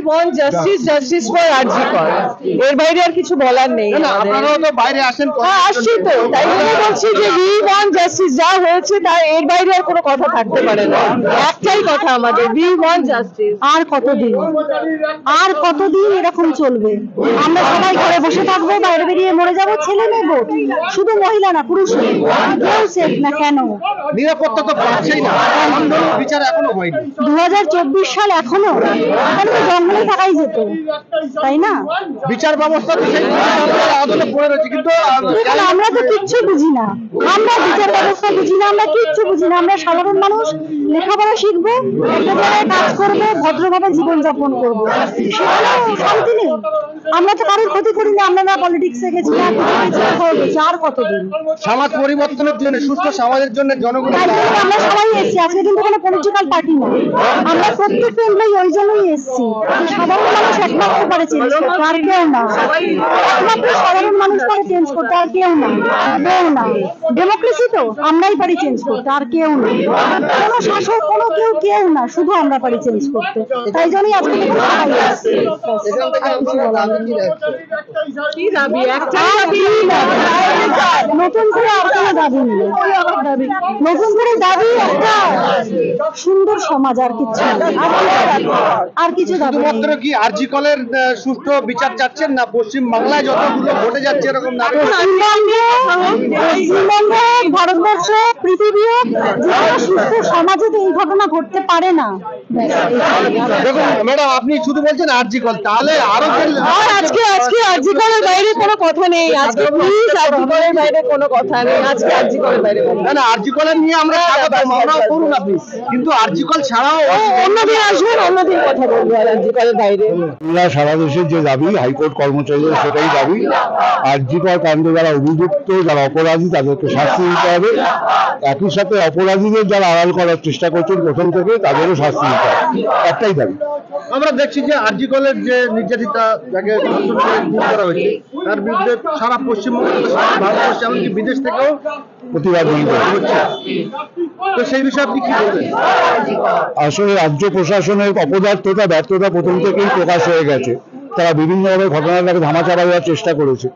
want justice, justice for RG Kar. এর বাইরে আর কিছু বলার নেই। না আপনারাও তো বাইরে আসেন। হ্যাঁ আসছি তো, তাই জন্য বলছি যে we want justice, যা হয়েছে তার এর বাইরে আর কোনো কথা থাকতে পারে না। একটাই কথা আমাদের, we want justice। আর কতদিন এরকম চলবে? আমরা সবাই ঘরে বসে থাকবো, বাইরে বেরিয়ে মরে যাবো, ছেলে মেয়ে ভোট, শুধু মহিলা না পুরুষ কেউ সেফ না। কেন? নিরাপত্তা তো পাচ্ছেই না, আন্দোলন বিচার এখনো হয়নি। 2024 সাল এখনো তো জঙ্গলে থাকাই যেত, তাই না? বিচার ব্যবস্থা তো সেই আদলে পড়ে রয়েছে, কিন্তু আমরা তো কিচ্ছু বুঝি না, আমরা বিচার ব্যবস্থা বুঝি না, আমরা কিচ্ছু বুঝি না। আমরা সাধারণ মানুষ, লেখাপড়া শিখবো, একটা জায়গায় কাজ করবো, ভদ্রভাবে জীবনযাপন করবো, সেখানে শান্তি নেই। আমরা তো কারোর ক্ষতি করি না, আমরা না পলিটিক্সে গেছি না গেছি। আর কতদিন? সমাজ পরিবর্তনের জন্য, সুস্থ সমাজের জন্য জনগণ আমরা সবাই এসেছি, আজকে কিন্তু কোনো পলিটিক্যাল পার্টি না, আমরা প্রত্যেকটা এমপ্লয়ি ওই জন্যই এসেছি। সাধারণ মানুষ একমাত্র পারে চেঞ্জ করতে, আর কেউ না। একমাত্র সাধারণ মানুষ পারে চেঞ্জ করতে, আর কেউ না। ডেমোক্রেসি তো আমরাই পারি চেঞ্জ করতে, আর কেউ না। কোনো শাসক, কোনো কেউ না, শুধু আমরা পারি চেঞ্জ করতে। তাই জন্যই আজকে সবাই এসেছি। কি দাবি? একটা নতুন করে আর কোনো দাবি নেই, নতুন করে দাবি একটা সুন্দর সমাজ, আর কিছু আর কিছু দাবি নেই। শুধুমাত্র কি আরজি কলের সুষ্ঠু বিচার চাচ্ছেন, না পশ্চিম বাংলায় যতগুলো ঘটে যাচ্ছে এরকম না? পশ্চিমবঙ্গে, ভারতবর্ষ, পৃথিবীও সুস্থ সমাজে তো এই ঘটনা ঘটতে পারে না। দেখুন ম্যাডাম, আপনি শুধু বলছেন আরজি কল, তাহলে আরো আজকে আরজি কলের বাইরে কোনো কথা নেই। আজকে প্লিজ আরজি কলের বাইরে কোনো কথা নেই। আজকে আরজি কলের বাইরে না আরজি কলের নিয়ে আমরা আমরাও করুন আপনি, কিন্তু আরজি কল ছাড়াও অন্যদিন আসবেন, অন্যদিন কথা বলবো। আর আরজি কলের বাইরে সারা দেশের যে দাবি, হাইকোর্ট কর্মচারীদের সেটাই দাবি। আরজি কর কাণ্ডে যারা অভিযুক্ত, যারা অপরাধী, তাদেরকে শাস্তি দিতে হবে। একই সাথে অপরাধীদের যারা আড়াল করার চেষ্টা করছেন প্রথম থেকে, তাদেরও শাস্তি দিতে হবে, একটাই দাবি। আমরা দেখছি যে আরজি কলের যে নির্যাতিতা, যাকে ধর্ষণ করে খুন করা হয়েছে, তার বিরুদ্ধে সারা পশ্চিমবঙ্গ, সারা ভারতবর্ষ, এমনকি বিদেশ থেকেও প্রতিবাদ হচ্ছে। তো সেই বিষয়ে আপনি কি বলবেন? আসলে রাজ্য প্রশাসনের অপদার্থতা, ব্যর্থতা প্রথম থেকেই প্রকাশ হয়ে গেছে। তারা বিভিন্নভাবে ঘটনাটাকে ধামাচাপা দেওয়ার চেষ্টা করেছে,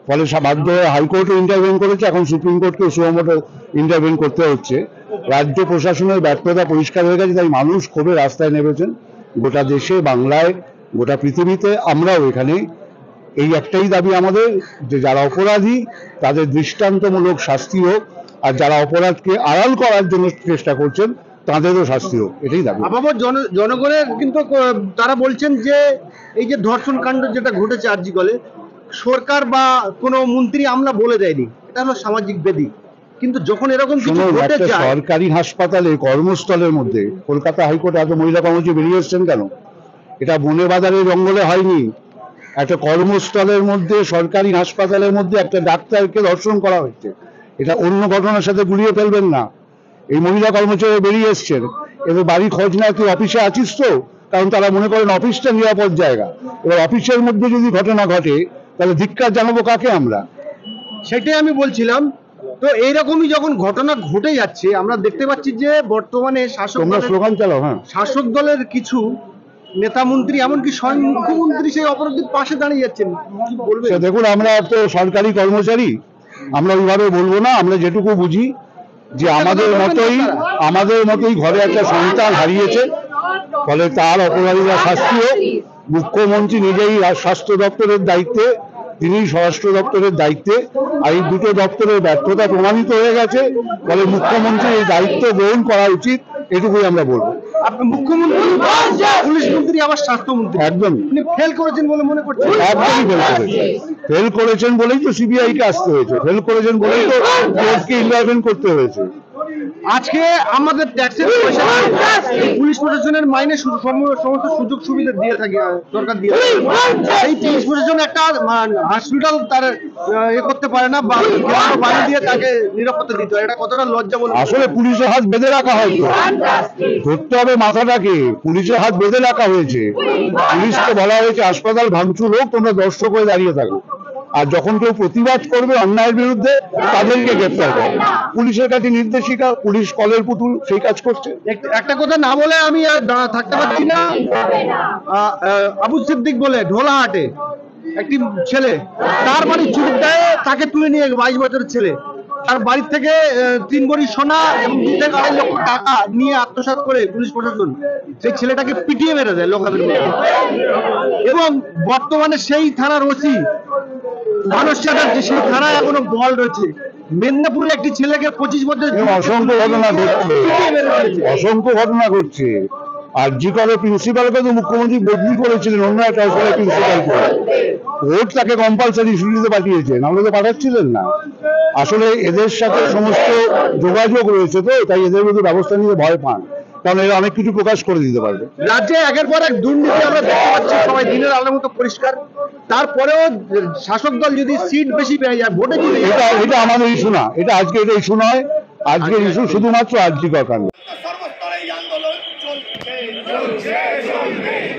ফলে বাধ্য হয়ে হাইকোর্টে ইন্টারভেন করেছে, এখন সুপ্রিম কোর্টকে সুমোটো ইন্টারভেন করতে হচ্ছে। রাজ্য প্রশাসনের ব্যর্থতা পরিষ্কার হয়ে গেছে, তাই মানুষ ক্ষোভে রাস্তায় নেমেছেন। গোটা দেশে, বাংলায়, গোটা পৃথিবীতে, আমরাও এখানে এই একটাই দাবি আমাদের, যে যারা অপরাধী তাদের দৃষ্টান্তমূলক শাস্তি হোক, আর যারা অপরাধকে আড়াল করার জন্য চেষ্টা করছেন তাদেরও শাস্তি হোক, এটাই দাবি। আপাতত জনগণের কিন্তু তারা বলছেন যে এই যে ধর্ষণ কাণ্ড যেটা ঘটেছে আরজি কলে, সরকার বা কোনো মন্ত্রী আমলা বলে দেয়নি, এটা হলো সামাজিক বেদি। কিন্তু যখন এরকম কিছু ঘটে যায়, সরকারি হাসপাতালে, কর্মস্থলের মধ্যে, কলকাতা হাইকোর্টে এত মহিলা কর্মচারী বেরিয়ে এসছেন কেন? এটা বনে বাজারে জঙ্গলে হয়নি, একটা কর্মস্থলের মধ্যে, সরকারি হাসপাতালের মধ্যে একটা ডাক্তারকে ধর্ষণ করা হচ্ছে। এটা অন্য ঘটনার সাথে গুলিয়ে ফেলবেন না। এই মহিলা কর্মচারী বেরিয়ে এসছেন, এবার বাড়ি খোঁজ না, তুই অফিসে আছিস তো? কারণ তারা মনে করেন অফিসটা নিরাপদ জায়গা। এবার অফিসের মধ্যে যদি ঘটনা ঘটে, তাহলে ধিক্কার জানাবো কাকে আমরা? সেটাই আমি বলছিলাম। তো এইরকমই যখন ঘটনা ঘটে যাচ্ছে, আমরা দেখতে পাচ্ছি যে বর্তমানে স্লোগান চালাও। হ্যাঁ, শাসক দলের কিছু নেতা মন্ত্রী, এমনকি স্বয়ং মুখ্যমন্ত্রী সেই অপরাধীর পাশে দাঁড়িয়ে যাচ্ছেন। কি বলবেন? দেখুন, আমরা তো সরকারি কর্মচারী, আমরা ওইভাবে বলবো না। আমরা যেটুকু বুঝি যে আমাদের মতোই ঘরে একটা সন্তান হারিয়েছে, ফলে তার অপরাধীরা শাস্তি হোক। মুখ্যমন্ত্রী নিজেই স্বাস্থ্য দপ্তরের দায়িত্বে, তিনি স্বরাষ্ট্র দপ্তরের দায়িত্বে, আর এই দুটো দপ্তরের ব্যর্থতা প্রমাণিত হয়ে গেছে, ফলে মুখ্যমন্ত্রী এই দায়িত্ব গ্রহণ করা উচিত, এটুকুই আমরা বলবো। আপনি মুখ্যমন্ত্রী, পুলিশ মন্ত্রী, আবার স্বাস্থ্যমন্ত্রী, একদম আপনি ফেল করেছেন বলে মনে করছেন? একদমই ফেল করেছেন বলেই তো সিবিআই কে আসতে হয়েছে, ফেল করেছেন বলেই তো কোর্টকে ইন্টারভেন করতে হয়েছে। আজকে আমাদের ট্যাক্সের পয়সা পুলিশ প্রশাসনের মাইনে সমস্ত সুযোগ সুবিধা দিয়ে থাকে সরকার, দিয়ে এই পুলিশ প্রশাসন একটা হসপিটাল তার করতে পারে না, বা বাড়ি দিয়ে তাকে নিরাপত্তা দিতে হয়। এটা কতটা লজ্জা বলে? আসলে পুলিশের হাত বেঁধে রাখা হয়তো, ধরতে হবে মাথাটাকে। পুলিশের হাত বেঁধে রাখা হয়েছে, পুলিশকে বলা হয়েছে হাসপাতাল ভাঙচুর হোক, তোমরা দর্শক হয়ে দাঁড়িয়ে থাকো। আর যখন কেউ প্রতিবাদ করবে অন্যায়ের বিরুদ্ধে তাদেরকে গ্রেপ্তার করে। পুলিশের কাছে নির্দেশিকা, পুলিশ কলের পুতুল সেই কাজ করছে। একটা কথা না বলে আমি আর থাকতে পারছি না। আবু সিদ্দিক বলে ঢোলাহাটে একটি ছেলে, তার বাড়ি চুপ দেয়, তাকে তুলে নিয়ে 22 বছরের ছেলে তার বাড়ি থেকে 3 ভরি সোনা এবং 2 থেকে 2.5 লক্ষ টাকা নিয়ে আত্মসাৎ করে পুলিশ প্রশাসন সেই ছেলেটাকে পিটিয়ে মেরে দেয় লোকাবের মধ্যে। এবং বর্তমানে সেই থানার ওসি মানস চ্যাটার্জি, সেই থানায় এখনো বল রয়েছে। মেদিনীপুরে একটি ছেলেকে 25 বছর অসংখ্য ঘটনা ঘটছে, অসংখ্য ঘটনা ঘটছে। আর জি কলের প্রিন্সিপালকে তো মুখ্যমন্ত্রী বদলি করেছিলেন অন্য একটা স্কুলের প্রিন্সিপাল করে, ভোট তাকে কম্পালসারি ছুটিতে পাঠিয়েছেন, আমরা তো পাঠাচ্ছিলেন না। আসলে এদের সাথে সমস্ত যোগাযোগ রয়েছে, তো তাই এদের মধ্যে ব্যবস্থা নিতে ভয় পান, কারণ এরা অনেক কিছু প্রকাশ করে দিতে পারবে। রাজ্যে একের পর এক দুর্নীতি আমরা দেখতে পাচ্ছি, সবাই দিনের আলোর মতো পরিষ্কার। তারপরেও শাসক দল যদি সিট বেশি পেয়ে যায়, ভোটে জিতে যায়। এটা আমাদের ইস্যু না, এটা আজকে এটা ইস্যু নয়, আজকের ইস্যু শুধুমাত্র আর্যিকর কাণ্ড। সর্বস্তরে এই আন্দোলন চলছে।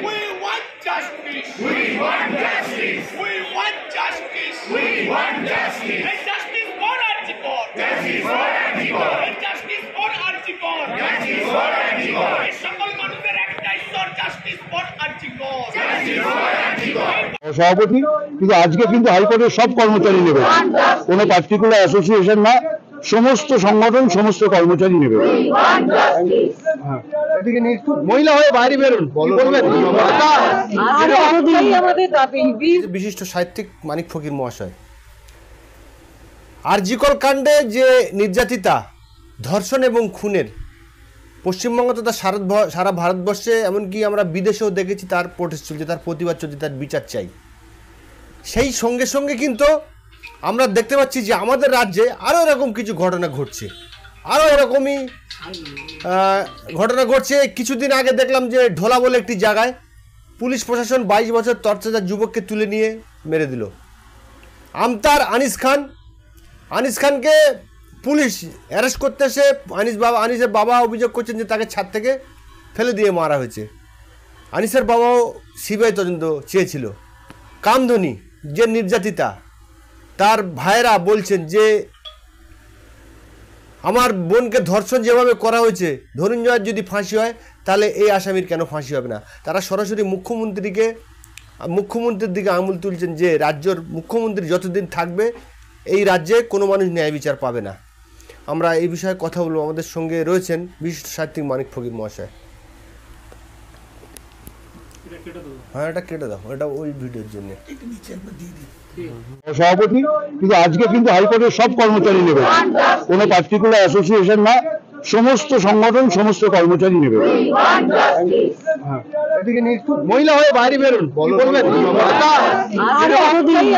We want justice. We want justice. We want justice. We want justice. And justice for Arjikor. Justice for Arjikor. And justice for Arjikor. Justice for Arjikor. এই সকল মানুষের একটাই স্বর, justice for Arjikor. Justice for Arjikor. সভাপতি, কিন্তু আজকে কিন্তু হাইকোর্টের সব কর্মচারী নেবে, কোনো পার্টিকুলার অ্যাসোসিয়েশন না, সমস্ত সংগঠন, সমস্ত কর্মচারী নেবে। এদিকে নিয়ে একটু মহিলা হয়ে বাইরে বেরোন, বলবেন আমাদের দাবি বিশিষ্ট সাহিত্যিক মানিক ফকির মহাশয়, আরজিকর কাণ্ডে যে নির্যাতিতা, ধর্ষণ এবং খুনের পশ্চিমবঙ্গ তথা সারা ভারতবর্ষে, এমনকি আমরা বিদেশেও দেখেছি, তার প্রোটেস্ট চলছে, তার প্রতিবাদ চলছে, তার বিচার চাই। সেই সঙ্গে সঙ্গে কিন্তু আমরা দেখতে পাচ্ছি যে আমাদের রাজ্যে আরও এরকম কিছু ঘটনা ঘটছে, আরও এরকমই ঘটনা ঘটছে। কিছুদিন আগে দেখলাম যে ঢোলা বলে একটি জায়গায় পুলিশ প্রশাসন 22 বছর তরতাজা যুবককে তুলে নিয়ে মেরে দিল। আমতার আনিস খানকে পুলিশ অ্যারেস্ট করতে এসে আনিসের বাবা অভিযোগ করছেন যে তাকে ছাদ থেকে ফেলে দিয়ে মারা হয়েছে। আনিসের বাবাও সিবিআই তদন্ত চেয়েছিল। কামধনি যে নির্যাতিতা, তার ভাইয়েরা বলছেন যে আমার বোনকে ধর্ষণ যেভাবে করা হয়েছে, ধনঞ্জয়ের যদি ফাঁসি হয় তাহলে এই আসামির কেন ফাঁসি হবে না। তারা সরাসরি মুখ্যমন্ত্রীর দিকে আঙুল তুলছেন যে রাজ্যের মুখ্যমন্ত্রী যতদিন থাকবে এই রাজ্যে কোনো মানুষ ন্যায় বিচার পাবে না। আমরা এই বিষয়ে কথা বলবো, আমাদের সঙ্গে রয়েছেন বিশিষ্ট সাহিত্যিক মানিক ফকির মহাশয়। হ্যাঁ, এটা কেটে দাও, এটা ওই ভিডিওর জন্য। সভাপতি, কিন্তু আজকে কিন্তু হাইকোর্টের সব কর্মচারী নেবে, কোনো পার্টিকুলার অ্যাসোসিয়েশন না, সমস্ত সংগঠন, সমস্ত কর্মচারী নেবে। এদিকে নিয়ে একটু মহিলা হয়ে বাইরে বেরোন, বলবেন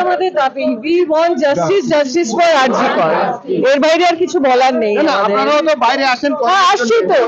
আমাদের দাবি we want justice, justice for Arjikor। এর বাইরে আর কিছু বলার নেই। আপনারাও তো বাইরে আসেন, আসছি তো।